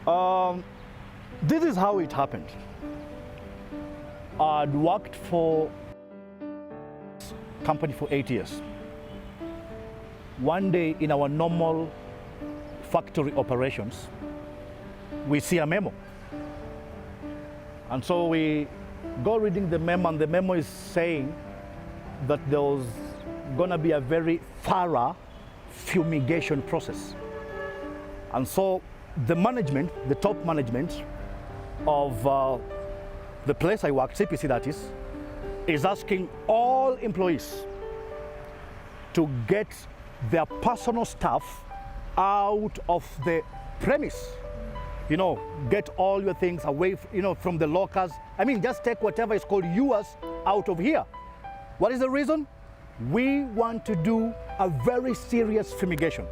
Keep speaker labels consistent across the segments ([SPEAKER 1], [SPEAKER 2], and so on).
[SPEAKER 1] This is how it happened. I'd worked for a company for 8 years. One day in our normal factory operations, we see a memo. And so we go reading the memo, and the memo is saying that there was gonna be a very thorough fumigation process. And so the management, the top management of the place I worked, CPC that is asking all employees to get their personal stuff out of the premise. You know, get all your things away, from the lockers. I mean, just take whatever is called yours out of here. What is the reason? We want to do a very serious fumigation.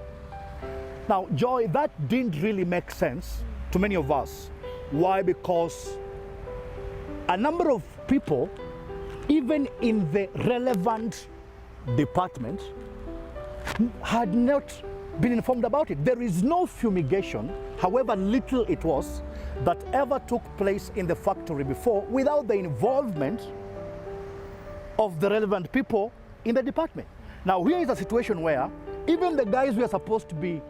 [SPEAKER 1] Now, Joy, that didn't really make sense to many of us. Why? Because a number of people, even in the relevant department, had not been informed about it. There is no fumigation, however little it was, that ever took place in the factory before without the involvement of the relevant people in the department. Now, here is a situation where even the guys who are supposed to be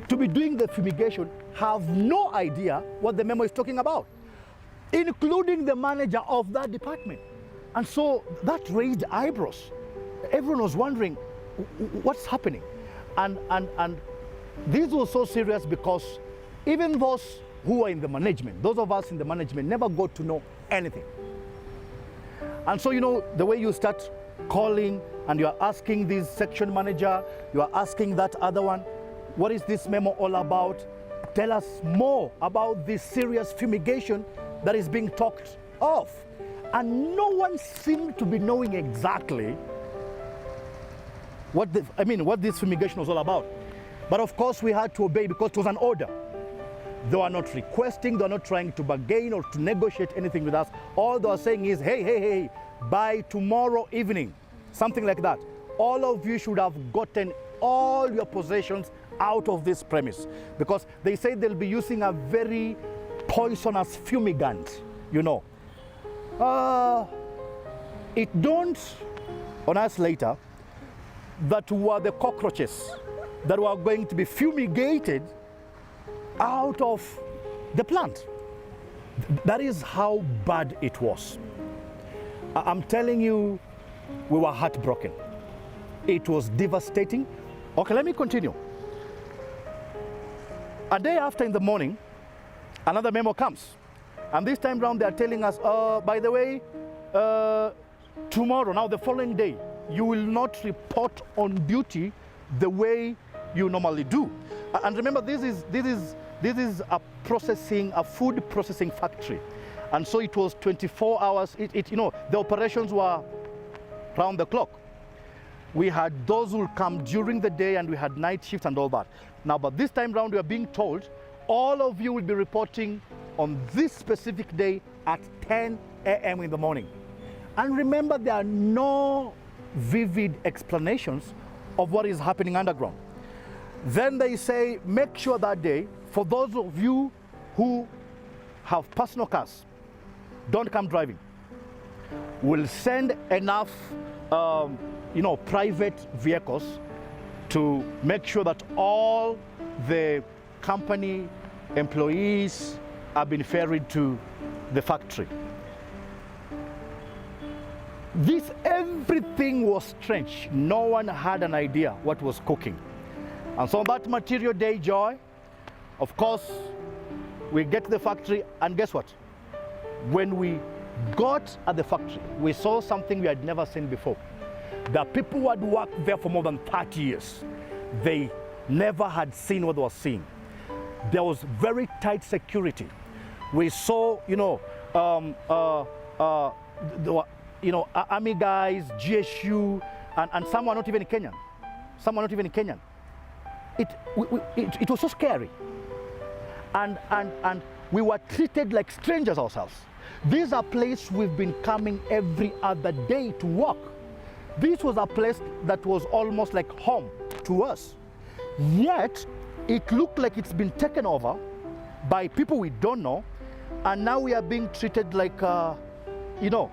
[SPEAKER 1] doing the fumigation have no idea what the memo is talking about, including the manager of that department. And so that raised eyebrows. Everyone was wondering, what's happening? And this was so serious because even those who are in the management, those of us in the management, never got to know anything. And so, the way you start calling and you're asking this section manager, you're asking that other one, what is this memo all about? Tell us more about this serious fumigation that is being talked of. And no one seemed to be knowing exactly what this fumigation was all about. But of course we had to obey because it was an order. They were not requesting, they were not trying to bargain or to negotiate anything with us. All they were saying is, hey, by tomorrow evening, something like that, all of you should have gotten all your possessions out of this premise, because they say they'll be using a very poisonous fumigant, It dawned on us later that were the cockroaches that were going to be fumigated out of the plant. That is how bad it was. I'm telling you, we were heartbroken. It was devastating. Okay, let me continue. A day after in the morning, another memo comes. And this time round, they are telling us, by the way, tomorrow, now the following day, you will not report on duty the way you normally do. And remember, this is a food processing factory. And so it was 24 hours, the operations were round the clock. We had those who would come during the day, and we had night shifts and all that. Now, but this time round, we are being told, all of you will be reporting on this specific day at 10 a.m. in the morning. And remember, there are no vivid explanations of what is happening underground. Then they say, make sure that day, for those of you who have personal cars, don't come driving. We'll send enough private vehicles to make sure that all the company employees have been ferried to the factory. Everything was strange. No one had an idea what was cooking. And so on that material day, Joy, of course, we get to the factory, and guess what? When we got at the factory, we saw something we had never seen before. There are people who had worked there for more than 30 years. They never had seen what they were seeing. There was very tight security. We saw, army guys, GSU, and some were not even Kenyan. It was so scary. And we were treated like strangers ourselves. These are places we've been coming every other day to work. This was a place that was almost like home to us. Yet, it looked like it's been taken over by people we don't know, and now we are being treated like, you know,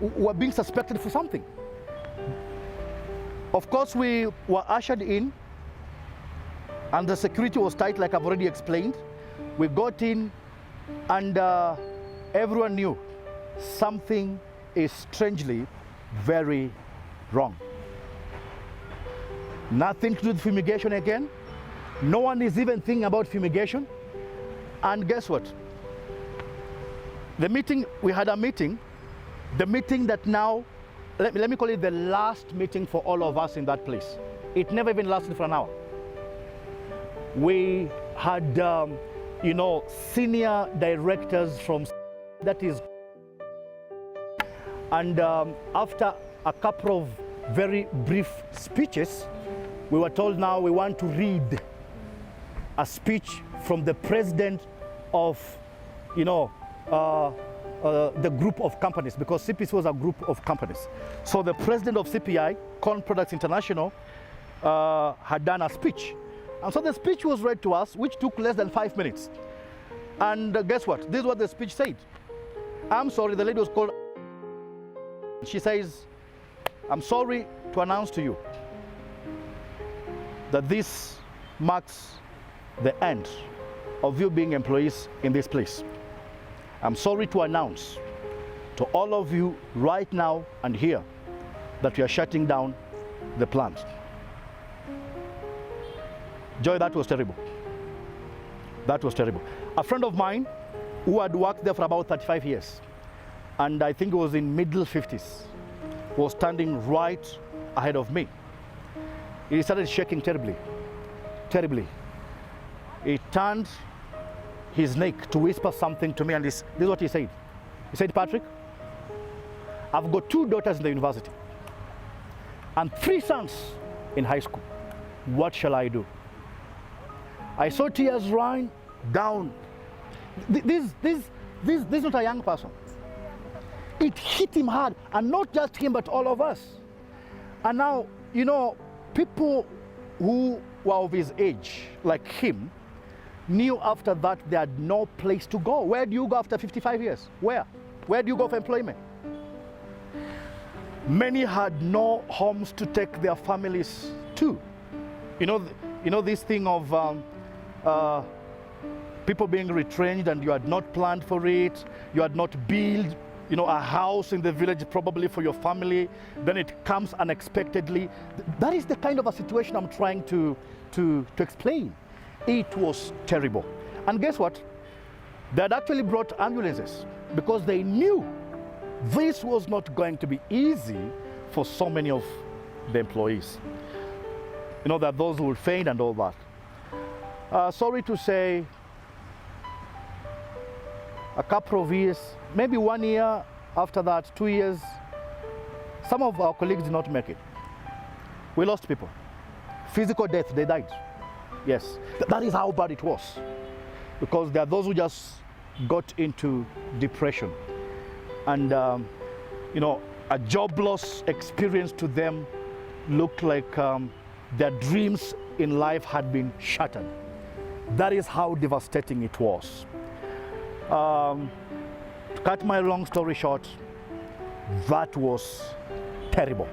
[SPEAKER 1] we are being suspected for something. Of course, we were ushered in, and the security was tight, like I've already explained. We got in, and everyone knew something is strangely very wrong. Nothing to do with fumigation again. No one is even thinking about fumigation. And guess what? The meeting, we had a meeting, the meeting that now, let me call it the last meeting for all of us in that place. It never even lasted for an hour. We had, you know, senior directors from, that is, and after a couple of very brief speeches, we were told now we want to read a speech from the president of, you know, the group of companies, because CPC was a group of companies. So the president of CPI, Corn Products International, had done a speech. And so the speech was read to us, which took less than 5 minutes. And guess what? This is what the speech said. I'm sorry, the lady was called. She says, I'm sorry to announce to you that this marks the end of you being employees in this place. I'm sorry to announce to all of you right now and here that we are shutting down the plant. Joy, that was terrible. That was terrible. A friend of mine who had worked there for about 35 years, and I think it was in middle 50s, was standing right ahead of me. He started shaking terribly, terribly. He turned his neck to whisper something to me, and this is what he said. He said, Patrick, I've got 2 daughters in the university and 3 sons in high school. What shall I do? I saw tears run down. This is not a young person. It hit him hard, and not just him, but all of us. And now, you know, people who were of his age, like him, knew after that they had no place to go. Where do you go after 55 years? Where? Where do you go for employment? Many had no homes to take their families to. You know this thing of people being retrenched, and you had not planned for it, you had not built, you know, a house in the village probably for your family, then it comes unexpectedly. That is the kind of a situation I'm trying to explain. It was terrible. And guess what? They had actually brought ambulances because they knew this was not going to be easy for so many of the employees. You know, that those who will faint and all that. Sorry to say, a couple of years, maybe 1 year after that, 2 years, some of our colleagues did not make it. We lost people. Physical death, they died. Yes, that is how bad it was. Because there are those who just got into depression. And, you know, a job loss experience to them looked like their dreams in life had been shattered. That is how devastating it was. To cut my long story short, that was terrible.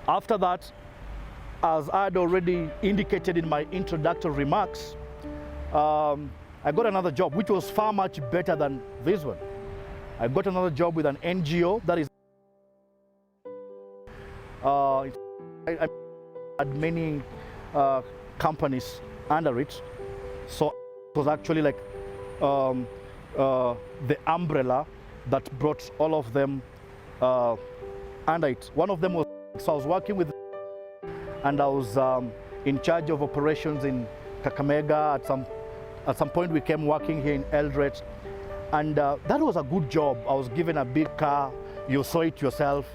[SPEAKER 1] After that, as I had already indicated in my introductory remarks, I got another job, which was far much better than this one. I got another job with an NGO that is, I had many companies under it, so it was actually like the umbrella that brought all of them under it. One of them was, so I was working with, and I was in charge of operations in Kakamega. At some point we came working here in Eldoret, and that was a good job. I was given a big car. You saw it yourself.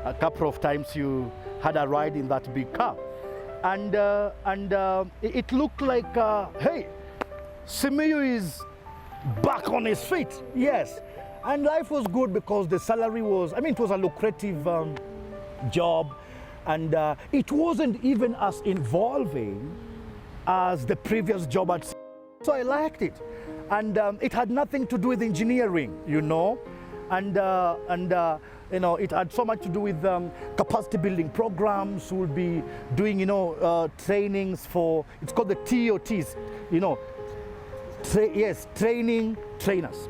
[SPEAKER 1] A couple of times you had a ride in that big car, and it looked like, hey, Simiyu is back on his feet. Yes, and life was good because the salary was, I mean, it was a lucrative job, and it wasn't even as involving as the previous job at. So I liked it. And it had nothing to do with engineering, you know. And you know, it had so much to do with capacity building programs. We'll be doing, you know, trainings for, it's called the TOTs, you know. Yes, training trainers.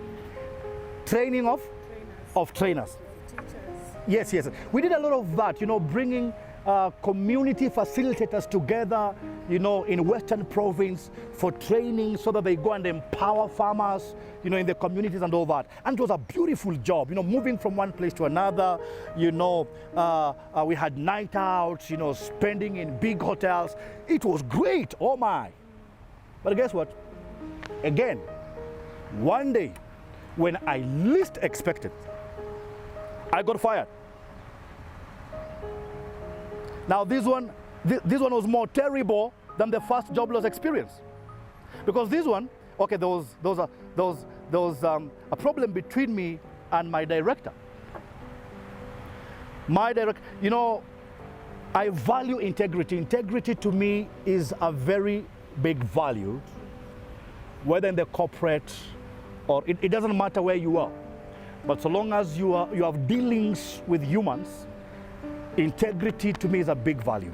[SPEAKER 1] Training of trainers. Yes, yes. We did a lot of that, you know, bringing community facilitators together, you know, in Western Province for training so that they go and empower farmers, you know, in the communities and all that. And it was a beautiful job, you know, moving from one place to another, you know, we had night outs, you know, spending in big hotels. It was great, oh my. But guess what? Again, one day, when I least expected, I got fired. Now this one was more terrible than the first jobless experience, because this one, okay, there was a problem between me and my director. You know, I value integrity. Integrity to me is a very big value, whether in the corporate or it doesn't matter where you are, but so long as you have dealings with humans, integrity to me is a big value.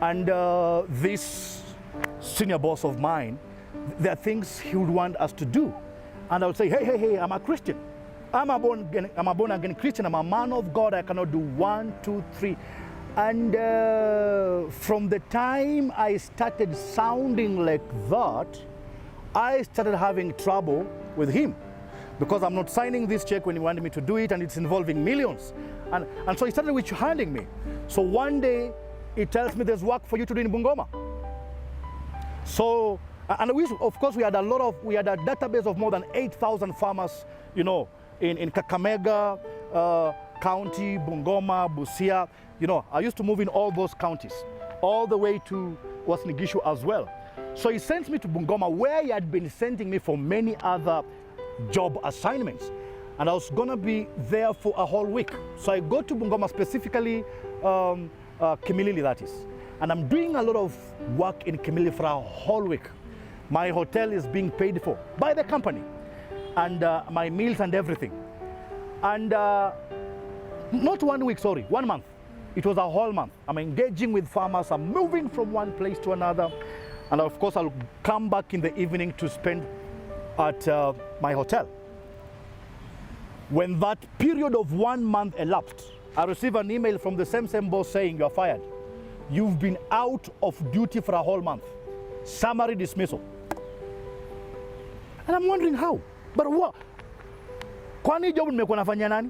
[SPEAKER 1] And this senior boss of mine, there are things he would want us to do. And I would say, hey, I'm a Christian. I'm a born again Christian. I'm a man of God. I cannot do 1, 2, 3. And from the time I started sounding like that, I started having trouble with him, because I'm not signing this check when he wanted me to do it, and it's involving millions. And so he started withholding me. So one day, he tells me there's work for you to do in Bungoma. So, and of course, we had a database of more than 8,000 farmers, you know, in Kakamega County, Bungoma, Busia. You know, I used to move in all those counties, all the way to Uasin Gishu as well. So he sent me to Bungoma, where he had been sending me for many other job assignments. And I was gonna be there for a whole week. So I go to Bungoma, specifically Kimilili, that is. And I'm doing a lot of work in Kimilili for a whole week. My hotel is being paid for by the company, and my meals and everything. And not 1 week, sorry, 1 month. It was a whole month. I'm engaging with farmers. I'm moving from one place to another. And of course, I'll come back in the evening to spend at my hotel. When that period of 1 month elapsed, I received an email from the same boss saying, you're fired. You've been out of duty for a whole month. Summary dismissal. And I'm wondering how. But what? Kwani job nimekuwa nafanya nani?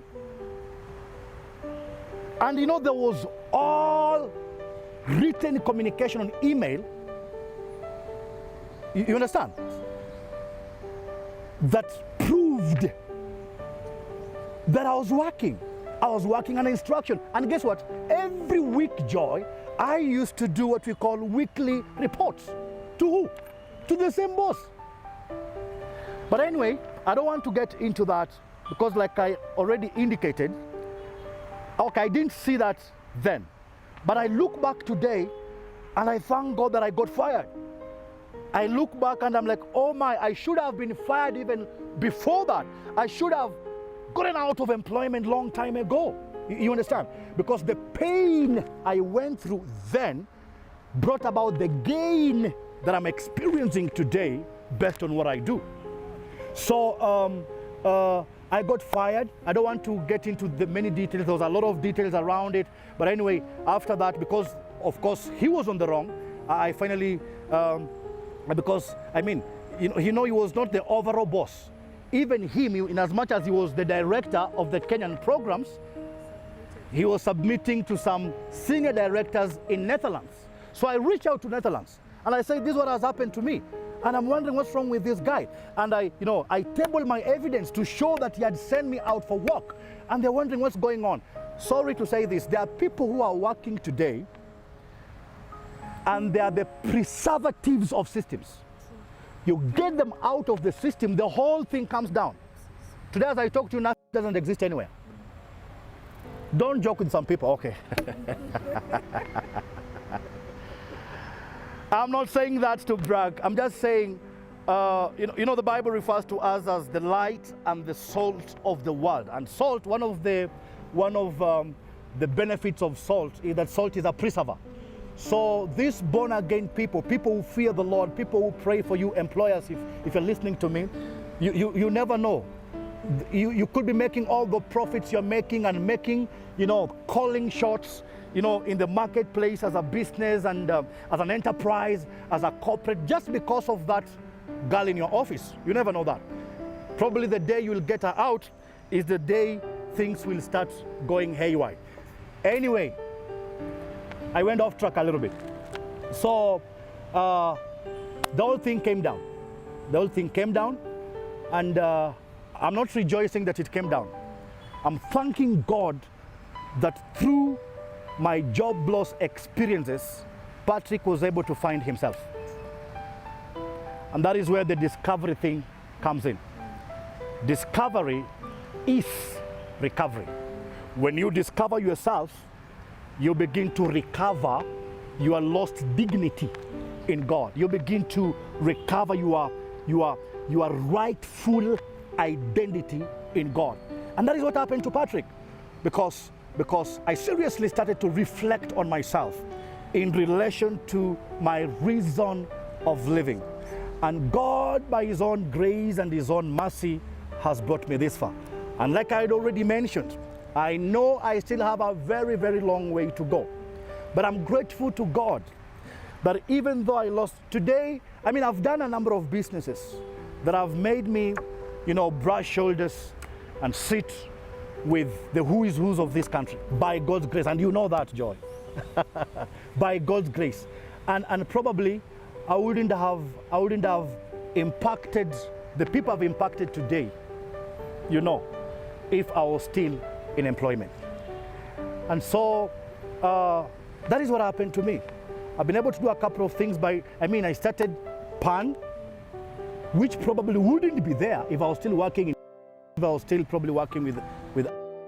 [SPEAKER 1] And you know, there was all written communication on email. You understand? That proved that I was working. I was working on instruction. And guess what? Every week, Joy, I used to do what we call weekly reports. To who? To the same boss. But anyway, I don't want to get into that, because like I already indicated, okay, I didn't see that then. But I look back today and I thank God that I got fired. I look back and I'm like, oh my, I should have been fired even before that. I should have gotten out of employment long time ago. You understand? Because the pain I went through then brought about the gain that I'm experiencing today based on what I do. So I got fired. I don't want to get into the many details. There was a lot of details around it. But anyway, after that, because of course he was on the wrong, I finally, because I mean, you know, he was not the overall boss. Even him, in as much as he was the director of the Kenyan programs, he was submitting to some senior directors in Netherlands. So I reached out to Netherlands and I said, this is what has happened to me. And I'm wondering what's wrong with this guy. And I tabled my evidence to show that he had sent me out for work. And they're wondering what's going on. Sorry to say this, there are people who are working today and they are the preservatives of systems. You get them out of the system, the whole thing comes down. Today as I talk to you, nothing doesn't exist anywhere. Don't joke with some people, okay. I'm not saying that to brag. I'm just saying the Bible refers to us as the light and the salt of the world. And salt, one of the benefits of salt is that salt is a preserver. So these born again people who fear the Lord, people who pray for you, employers, if you're listening to me, you never know. You could be making all the profits you're making and making, calling shots, in the marketplace as a business and as an enterprise, as a corporate, just because of that girl in your office. You never know that. Probably the day you'll get her out is the day things will start going haywire. Anyway, I went off track a little bit. So the whole thing came down. The whole thing came down, and I'm not rejoicing that it came down. I'm thanking God that through my job loss experiences, Patrick was able to find himself. And that is where the discovery thing comes in. Discovery is recovery. When you discover yourself, you begin to recover your lost dignity in God. You begin to recover your rightful identity in God. And that is what happened to Patrick, because I seriously started to reflect on myself in relation to my reason of living. And God, by His own grace and His own mercy, has brought me this far. And like I had already mentioned, I know I still have a very, very long way to go. But I'm grateful to God that even though I lost today, I've done a number of businesses that have made me, brush shoulders and sit with the who is who's of this country by God's grace. And you know that, Joy. By God's grace. And probably I wouldn't have impacted the people I've impacted today, if I was still in employment. And so that is what happened to me. I've been able to do a couple of things I started PAN, which probably wouldn't be there if I was still working probably working with,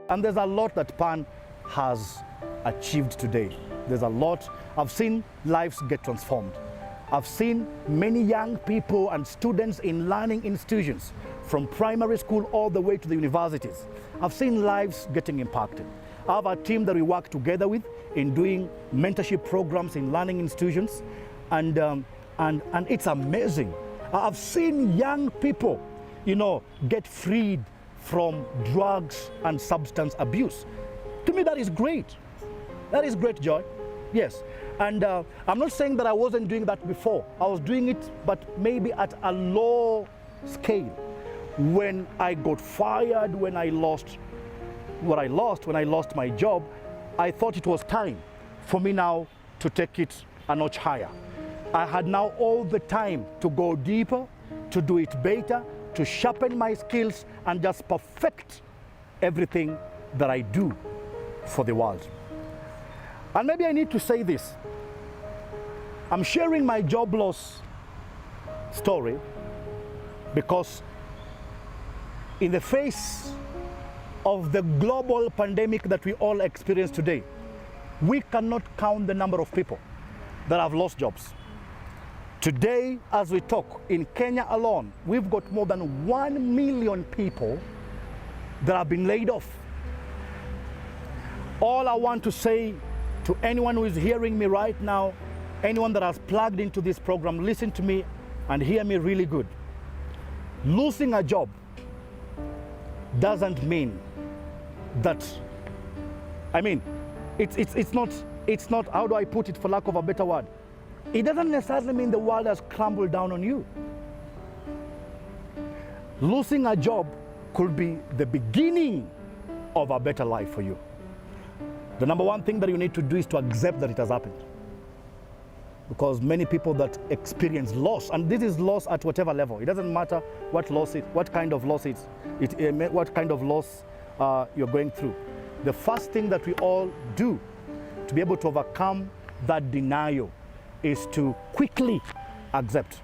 [SPEAKER 1] and there's a lot that PAN has achieved today. There's a lot. I've seen lives get transformed. I've seen many young people and students in learning institutions, from primary school all the way to the universities. I've seen lives getting impacted. I have a team that we work together with in doing mentorship programs in learning institutions, and it's amazing. I've seen young people, get freed from drugs and substance abuse. To me, that is great. That is great, Joy. Yes. And I'm not saying that I wasn't doing that before. I was doing it, but maybe at a low scale. When I got fired, when I lost what I lost, when I lost my job, I thought it was time for me now to take it a notch higher. I had now all the time to go deeper, to do it better, to sharpen my skills and just perfect everything that I do for the world. And maybe I need to say this. I'm sharing my job loss story because in the face of the global pandemic that we all experience today, we cannot count the number of people that have lost jobs. Today, as we talk, in Kenya alone, we've got more than 1 million people that have been laid off. All I want to say to anyone who is hearing me right now, anyone that has plugged into this program, listen to me and hear me really good. Losing a job doesn't mean that, it's not, how do I put it for lack of a better word? It doesn't necessarily mean the world has crumbled down on you. Losing a job could be the beginning of a better life for you. The number one thing that you need to do is to accept that it has happened. Because many people that experience loss, and this is loss at whatever level, it doesn't matter what loss it, what kind of loss what kind of loss you're going through. The first thing that we all do to be able to overcome that denial is to quickly accept.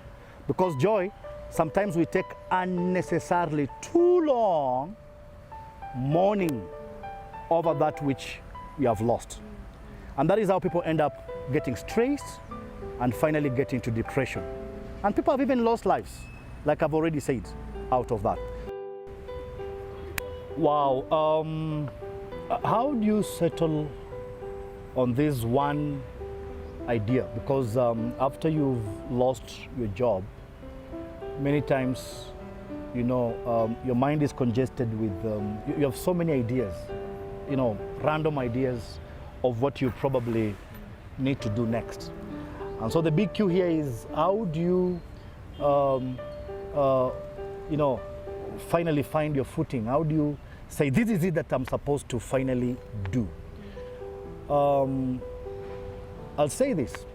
[SPEAKER 1] Because Joy, sometimes we take unnecessarily too long mourning over that which we have lost. And that is how people end up getting stressed and finally get into depression. And people have even lost lives. like I've already said, out of that. Wow. How do you settle on this one idea? Because after you've lost your job, many times, you know, your mind is congested with, you have so many ideas, you know, random ideas of what you probably need to do next. And so the big Q here is, how do you, you know, finally find your footing? How do you say, this is it that I'm supposed to finally do? I'll say this.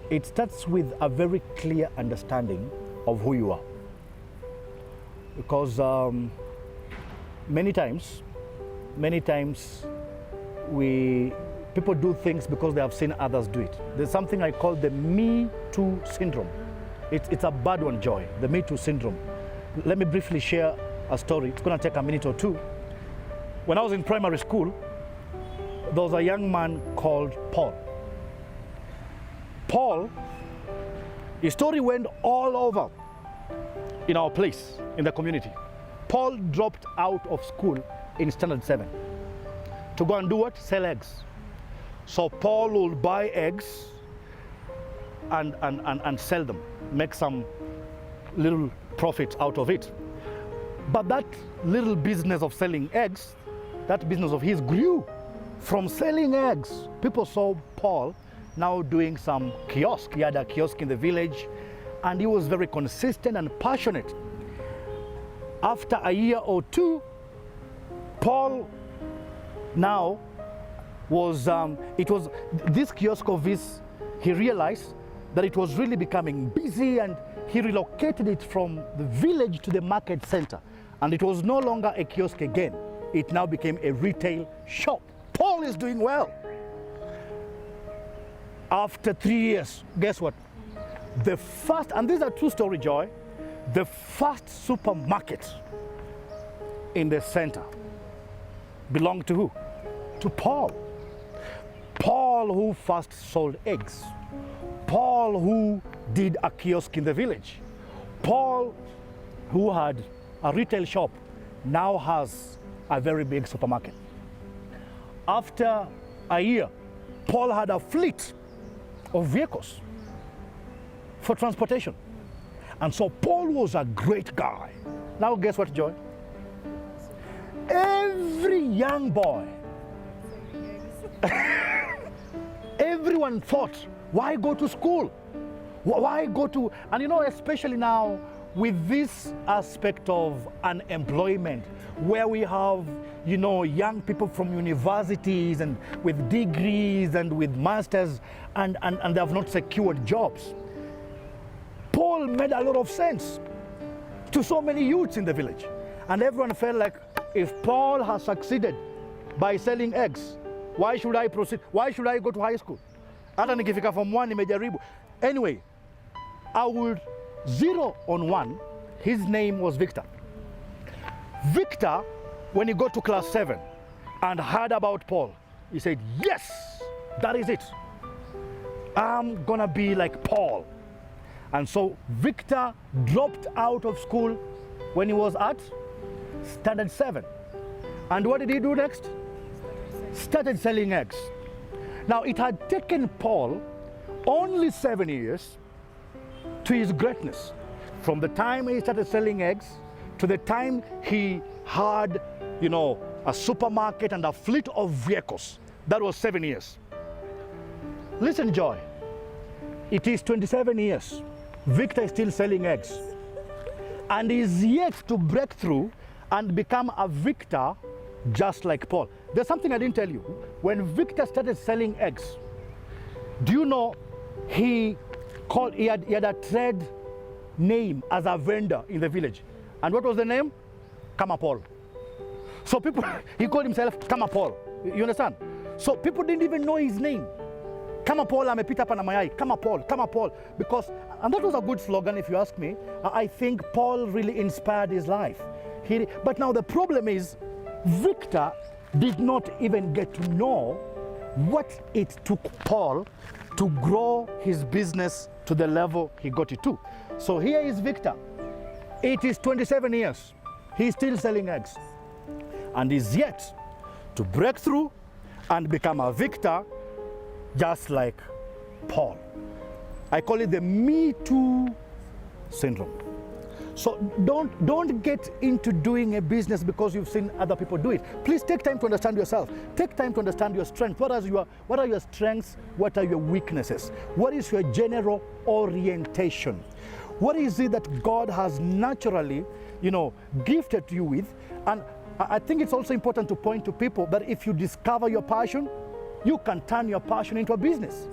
[SPEAKER 1] It starts with a very clear understanding of who you are. Because many times, people do things because they have seen others do it. There's something I call the Me Too syndrome. It's a bad one, Joy, the Me Too syndrome. Let me briefly share a story. It's going to take a minute or two. When I was in primary school, there was a young man called Paul. Paul, his story went all over in our place, in the community. Paul dropped out of school in standard 7 to go and do what? Sell eggs. So Paul will buy eggs and sell them, make some little profit out of it. But that little business of selling eggs, that business of his grew from selling eggs. People saw Paul now doing some kiosk. He had a kiosk in the village, and he was very consistent and passionate. After a year or two, Paul now was, this kiosk of his, he realized that it was really becoming busy, and he relocated it from the village to the market center. And it was no longer a kiosk again. It now became a retail shop. Paul is doing well. After 3 years, guess what? The first, and this is a true story, Joy, the first supermarket in the center belonged to who? To Paul. Paul, who first sold eggs. Paul, who did a kiosk in the village. Paul, who had a retail shop, now has a very big supermarket. After a year, Paul had a fleet of vehicles for transportation. And so Paul was a great guy. Now guess what, Joy? Every young boy, everyone thought, why go to school? Why go to, and you know, especially now with this aspect of unemployment, where we have, you know, young people from universities and with degrees and with masters, and they have not secured jobs. Paul made a lot of sense to so many youths in the village. And everyone felt like, if Paul has succeeded by selling eggs, why should I proceed? Why should I go to high school? Hata nikifika form 1 nimejaribu. Anyway, I would zero on one. His name was Victor. Victor, when he got to class 7 and heard about Paul, he said, yes, that is it. I'm gonna be like Paul. And so Victor dropped out of school when he was at standard 7. And what did he do next? Started selling eggs. Now, it had taken Paul only 7 years to his greatness. From the time he started selling eggs to the time he had, you know, a supermarket and a fleet of vehicles. That was 7 years. Listen, Joy, it is 27 years. Victor is still selling eggs and is yet to break through and become a Victor just like Paul. There's something I didn't tell you. When Victor started selling eggs, do you know he had a trade name as a vendor in the village? And what was the name? Kama Paul. So people, he called himself Kama Paul. You understand? So people didn't even know his name. Kama Paul amepita hapa na mayai. Kama Paul. Because, and that was a good slogan if you ask me. I think Paul really inspired his life. But now the problem is, Victor did not even get to know what it took Paul to grow his business to the level he got it to. So here is Victor It is 27 years. He's still selling eggs. And is yet to break through and become a victor, just like Paul. I call it the Me Too syndrome. So don't get into doing a business because you've seen other people do it. Please take time to understand yourself. Take time to understand your strengths. What are your strengths? What are your weaknesses? What is your general orientation? What is it that God has naturally, gifted you with? And I think it's also important to point to people that if you discover your passion, you can turn your passion into a business.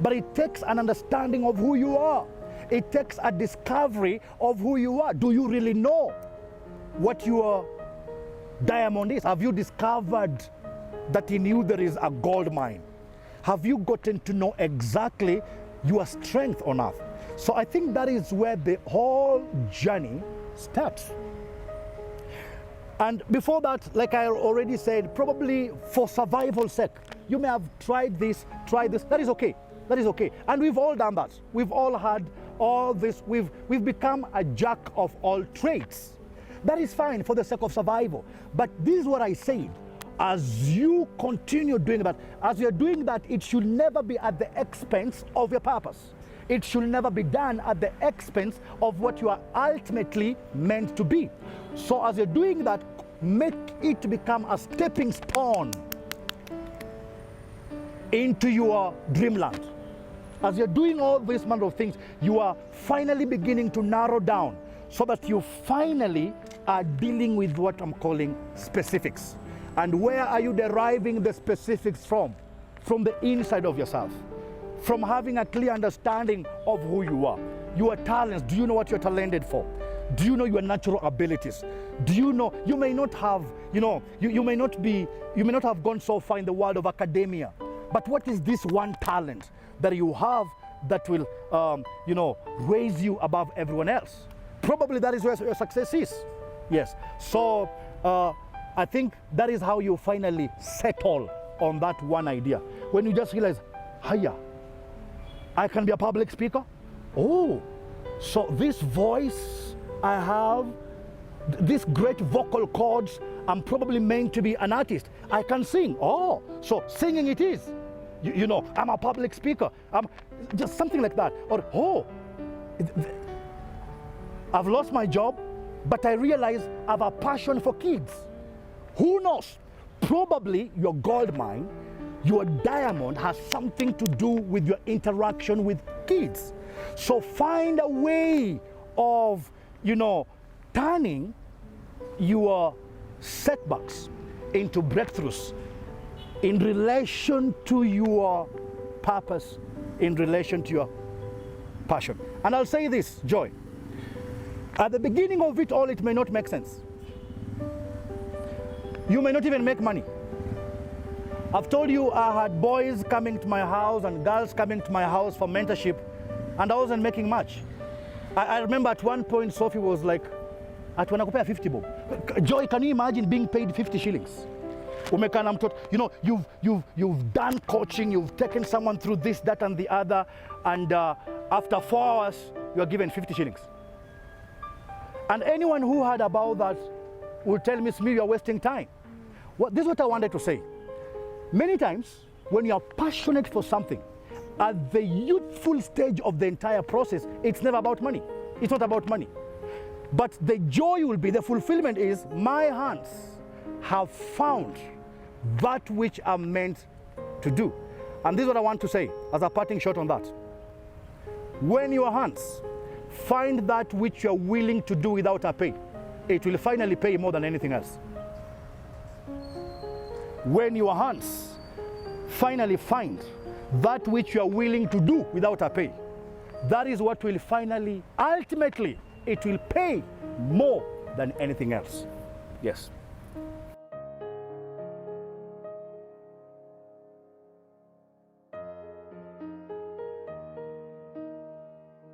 [SPEAKER 1] But it takes an understanding of who you are. It takes a discovery of who you are. Do you really know what your diamond is? Have you discovered that in you there is a gold mine? Have you gotten to know exactly your strength on earth? So I think that is where the whole journey starts. And before that, like I already said, probably for survival's sake, you may have tried this. That is okay. That is okay. And we've all done that. We've all had all this. We've become a jack of all trades. That is fine for the sake of survival. But this is what I said. As you continue doing that, as you're doing that, it should never be at the expense of your purpose. It should never be done at the expense of what you are ultimately meant to be. So as you're doing that, make it become a stepping stone into your dreamland. As you're doing all this number of things, you are finally beginning to narrow down so that you finally are dealing with what I'm calling specifics. And where are you deriving the specifics from? From the inside of yourself. From having a clear understanding of who you are. Your talents, do you know what you're talented for? Do you know your natural abilities? Do you know, you may not have, you may not have gone so far in the world of academia, but what is this one talent that you have that will, raise you above everyone else? Probably that is where your success is. Yes. So I think that is how you finally settle on that one idea. When you just realize, hiya, I can be a public speaker. Oh, so this voice I have, these great vocal cords, I'm probably meant to be an artist. I can sing. Oh, so singing it is. I'm a public speaker. I'm just something like that. Or, I've lost my job, but I realize I have a passion for kids. Who knows? Probably your gold mine, your diamond has something to do with your interaction with kids. So find a way of, turning your setbacks into breakthroughs in relation to your purpose, in relation to your passion. And I'll say this, Joy. At the beginning of it all, it may not make sense. You may not even make money. I've told you I had boys coming to my house and girls coming to my house for mentorship, and I wasn't making much. I remember at one point, Sophie was like, "At when I compare 50 bob." Joy, can you imagine being paid 50 shillings? You've done coaching, you've taken someone through this, that, and the other, and after 4 hours, you're given 50 shillings. And anyone who heard about that will tell me, Simiyu, you're wasting time. This is what I wanted to say. Many times, when you're passionate for something, at the youthful stage of the entire process, it's never about money. It's not about money. But the joy will be, the fulfillment is, my hands have found that which I'm meant to do. And this is what I want to say as a parting shot on that. When your hands find that which you're willing to do without a pay, it will finally pay more than anything else. When your hands finally find that which you are willing to do without a pay, that is what will finally, ultimately, it will pay more than anything else. Yes.